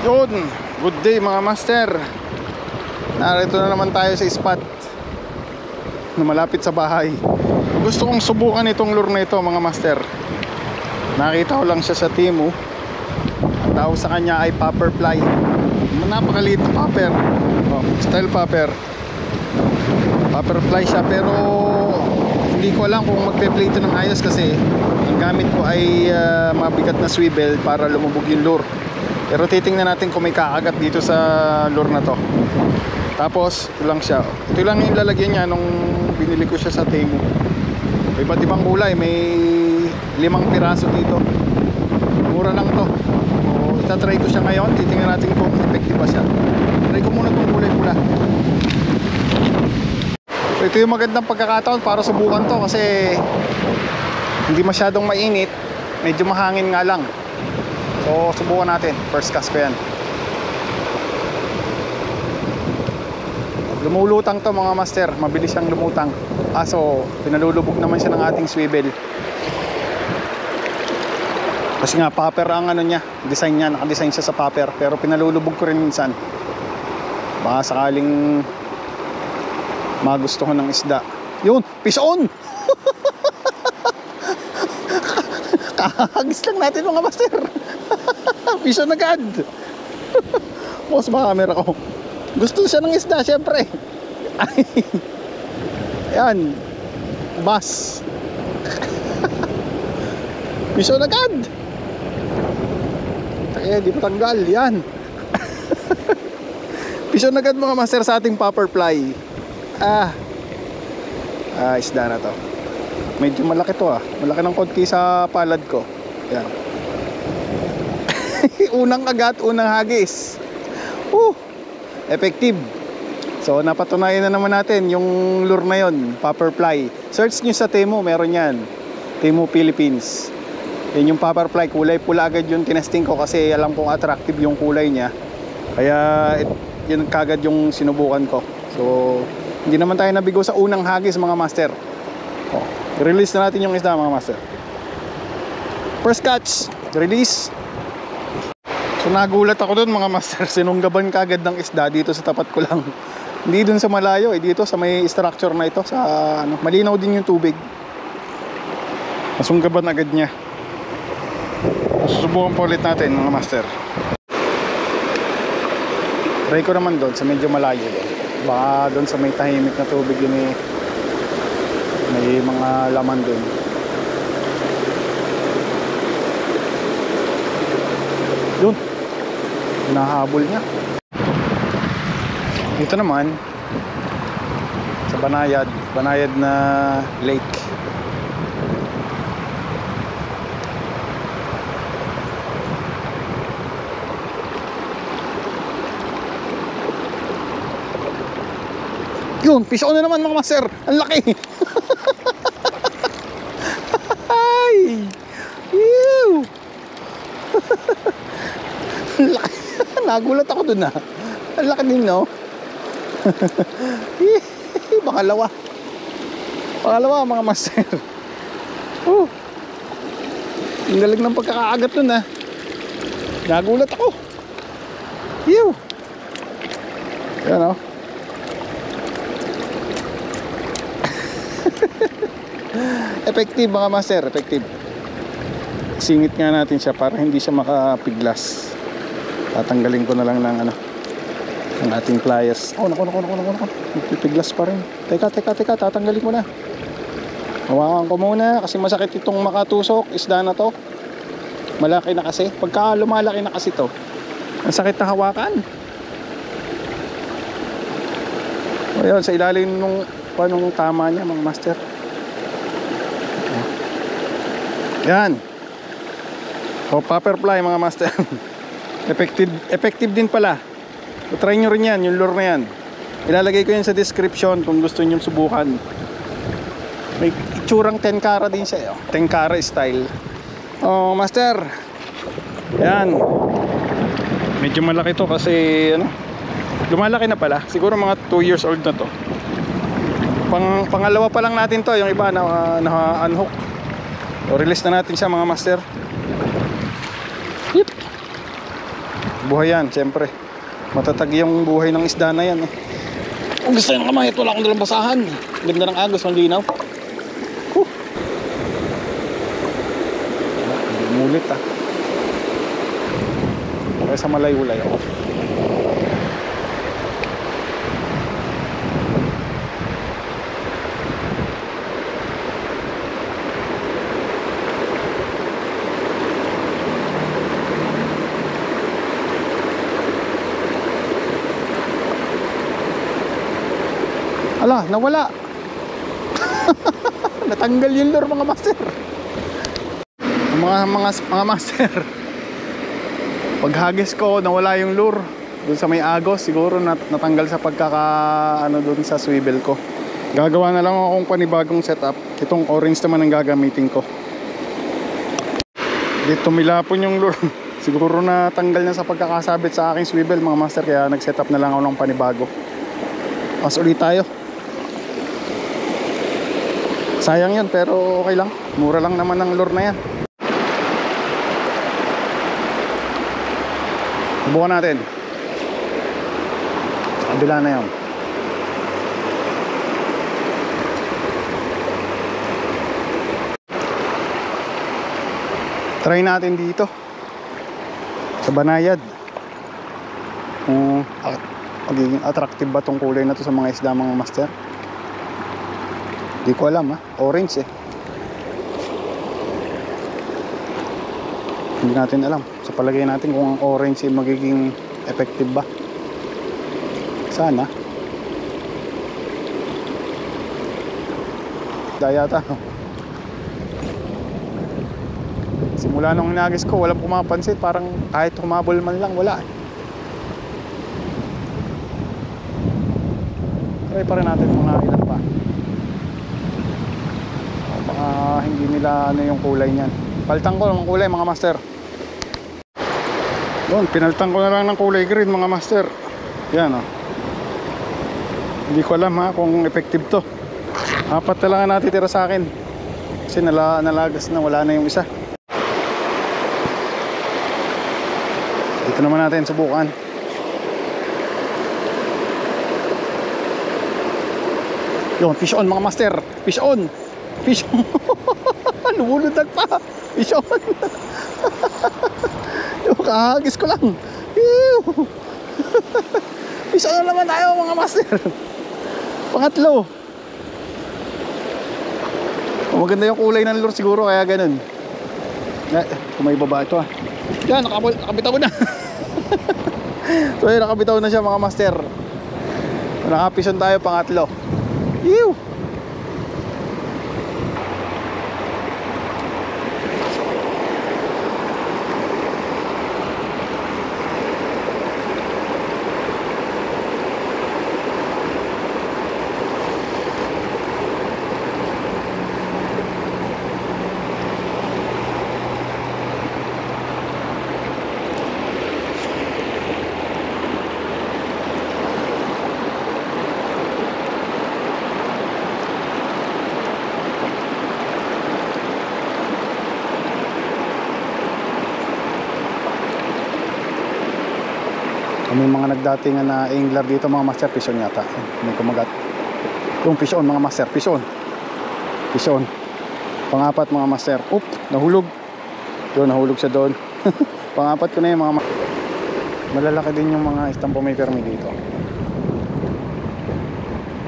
Yun, good day mga master. Narito na naman tayo sa spot na malapit sa bahay. Gusto kong subukan itong lure na ito mga master. Nakita ko lang siya sa Temu. Ang tawag sa kanya ay popper fly. Napakaliit na popper, style popper. Popper fly siya, pero hindi ko alam kung magpe-play ito ng ayos kasi ang gamit ko ay mabigat na swivel para lumubog yung lure. Pero titingnan natin kung may kakagat dito sa lure na to. Tapos ito lang siya. Ito lang yung lalagyan niya nung binili ko siya sa Temu. Iba't ibang kulay, may 5 piraso dito. Mura lang to. So, itatry ko siya ngayon. Titingnan natin kung effective ba siya. Try ko muna itong kulay pula. So, ito yung magandang pagkakataon para subukan to kasi hindi masyadong mainit. Medyo mahangin nga lang. So subukan natin, first cast ko yan. Lumulutang to mga master, mabilis siyang lumutang. So pinalulubog naman siya ng ating swivel. Kasi nga popper ang ano niya, design niya, nakadesign siya sa popper. Pero pinalulubog ko rin minsan. Baka sakaling magustuhan ng isda. Yun, fish on! Kakagis lang natin mga master. Fish on agad. Bukas ba camera ko? Gusto siya ng isda syempre. Ayan, bass. Fish on agad. Kaya di patanggal. Yan. Fish on agad mga master sa ating popper fly. Isda na to. Medyo malaki to malaki ng konti sa palad ko. Yan. Unang kagat, unang hagis. Effective. So napatunayan na naman natin yung lure na yon, popper fly. Search nyo sa Temu, meron yan. Temu Philippines. Yan yung popper fly, kulay pula agad yung tinesting ko kasi alam kong attractive yung kulay niya. Kaya yun kagad yung sinubukan ko. So hindi naman tayo nabigo sa unang hagis mga master. Release na natin yung isda mga master. First catch, release. So nagulat ako dun mga master, sinunggaban kagad ng isda dito sa tapat ko lang. Hindi dun sa malayo, dito sa may structure na ito sa malinaw din yung tubig. Nasunggaban agad niya. Susubukan pa ulit natin mga master. Try ko naman dun sa medyo malayo. Baka dun sa may tahimik na tubig yun may mga laman dun. Yun, hinahabol niya. Dito naman sa Banayad na lake. Yun, fish on na naman mga master. Ang laki. Ay! Ew! Nagulat ako dun Ang laki din no. Pangalawa mga master. Ang galing ng pagkakaagat dun Nagulat ako. Ew! Yan Effective mga master, effective. Singit nga natin siya para hindi siya makapiglas. Tatanggalin ko na lang ng ng ating pliers. Naku. Pipiglas pa rin. Teka, tatanggalin ko na. Hawakan ko muna kasi masakit itong makatusok. Isda na to. Malaki na kasi. Pagka lumalaki na kasi to, ang sakit na hawakan. Ayun, sa ilalim nung panong tama niya mga master. Yan. Popper fly mga master. Effective din pala. So, try nyo rin yan, yung lure na yan. Ilalagay ko yan sa description kung gusto nyo subukan. May itsurang tenkara din siya. Tenkara style. Master. Yan. Medyo malaki to kasi lumalaki na pala. Siguro mga 2 years old na to. Pangalawa pa lang natin to. Yung iba na unhook. So, release na natin siya mga master. Yep. Buhay yan, siyempre. Matatag yung buhay ng isda na yan eh. Kung gusto yung kamay, wala akong dalang basahan. Ganda ng agos, malinaw. Mulit ah. Kaya sa malay-ulay ako. Ala, nawala. Natanggal yung lure mga master. Mga master. Paghagis ko, nawala yung lure. Doon sa may agos, siguro natanggal sa ano doon sa swivel ko. Gagawa na lang akong panibagong setup. Itong orange naman ang gagamitin ko. Dito milapon yung lure. Siguro natanggal na sa pagkakasabit sa aking swivel mga master. Kaya nag-setup na lang ako ng panibago. Pas ulit tayo. Sayang yun pero okay lang. Mura lang naman ang lure na yan. Subukan natin. Sa kabila na yan. Try natin dito sa Banayad kung magiging attractive ba tong kulay na to sa mga isda mga master. Di ko alam ha. Orange eh. Hindi natin alam. Sa palagay natin kung ang orange ay magiging effective ba. Sana. Daya yata. Simula nung hinagis ko, walang pumapansin. Parang kahit humabol man lang, wala. Try pa rin natin mga ilan pa. Baka hindi nila ano yung kulay niyan. Paltang ko ng kulay mga master. Doon, pinaltang ko na lang ng kulay green mga master. Yan oh. Hindi ko alam ha kung effective to. 4 na lang natitira sa akin. Kasi nalagas na, wala na yung isa. Dito naman natin subukan. Yun, fish on mga master. Fish on. Fish on. Lumulundag pa. Fish on. Yung kahagis ko lang. Fish on naman tayo mga master. Pangatlo. Maganda yung kulay ng lure siguro kaya ganun. Kung may baba ito ah. Yan, nakabitaw na. So yun, nakabitaw na siya mga master. Nakapison tayo pangatlo. Ew! May mga nagdatingan na angler dito mga master, fish on yata. May kumagat. Yung fish on mga master, fish on. Fish on. Pangapat mga master. Oop, nahulog. Doon, nahulog siya doon. Pangapat ko na yung mga malalaki din yung mga istampo may permi dito.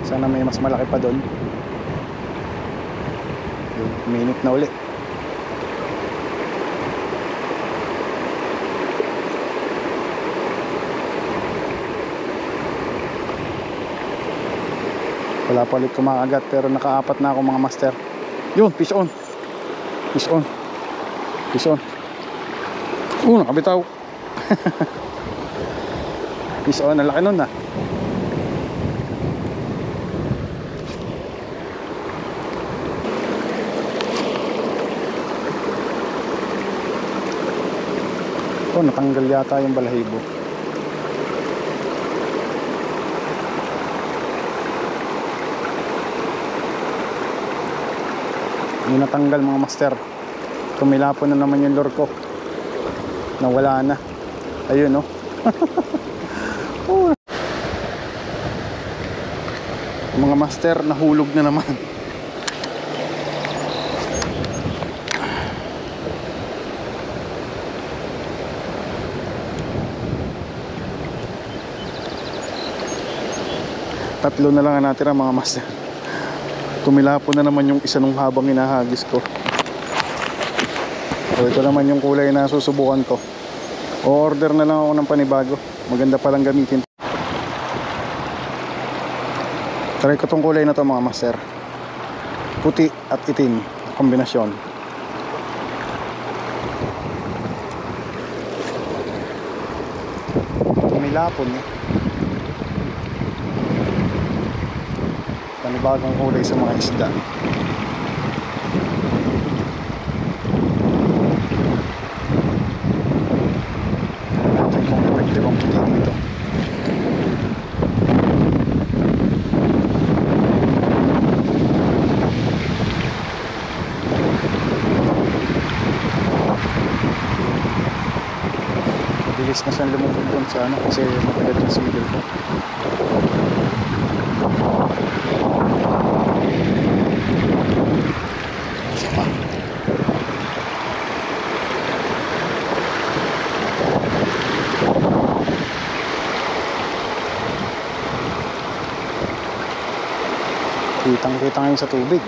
Sana may mas malaki pa doon. Minute na ulit. Wala pa ulit kumakagat pero nakaapat na ako mga master. Yun, fish on. Fish on. Fish on. Nakabitaw. Fish on, ang laki nun ah. Natanggal yata yung balahibo. Hindi natanggal mga master. Tumilapon na naman yung lure ko. Nawala na. Ayun oh. Mga master, nahulog na naman. Tatlo na lang ang natira mga master. Tumilapo na naman yung isa nung habang hinahagis ko. So ito naman yung kulay na susubukan ko. O-order na lang ako ng panibago. Maganda palang gamitin. Try ko tong kulay na to mga master. Puti at itim kombinasyon. Tumilapon eh. Panibagong kulay sa mga isda. Natin kung effective ang puti dito. Mabilis na siyang lumubog doon sa ano kasi matagal yung sigil ko. Kitang-kita ngayon sa tubig.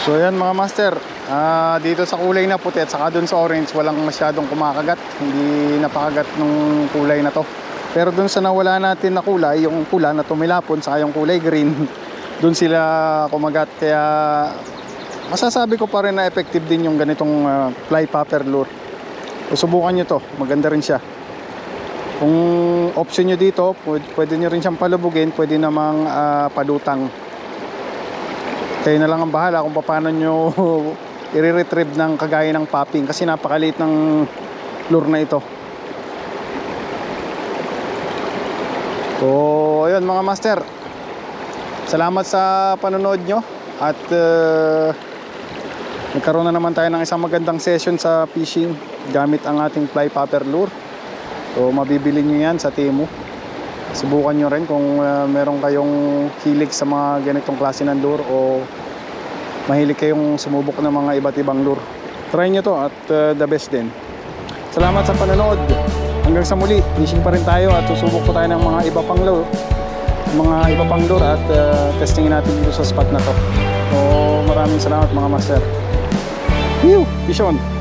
So ayan mga master, dito sa kulay na puti at saka dun sa orange walang masyadong kumakagat. Hindi napakagat ng kulay na to. Pero dun sa nawala natin na kulay, yung pula na tumilapon saka yung kulay green, dun sila kumagat. Kaya masasabi ko pa rin na effective din yung ganitong fly popper lure. Susubukan nyo to, maganda rin siya. Kung option nyo dito, pwede nyo rin siyang palubugin, pwede namang padutang. Kayo na lang ang bahala kung paano nyo i-retrieve ng kagaya ng popping kasi napakaliit ng lure na ito. So ayun mga master, salamat sa panonood nyo at nagkaroon na naman tayo ng isang magandang session sa fishing gamit ang ating fly popper lure. So mabibili nyo yan sa Temu. Subukan nyo rin kung meron kayong hilig sa mga ganitong klase ng lure o mahilig kayong sumubok ng mga iba't ibang lure. Try nyo to at the best din. Salamat sa panonood. Hanggang sa muli, fishing pa rin tayo at susubok po tayo ng mga iba pang lure, at testingin natin dito sa spot na to. So maraming salamat mga master. Fish on!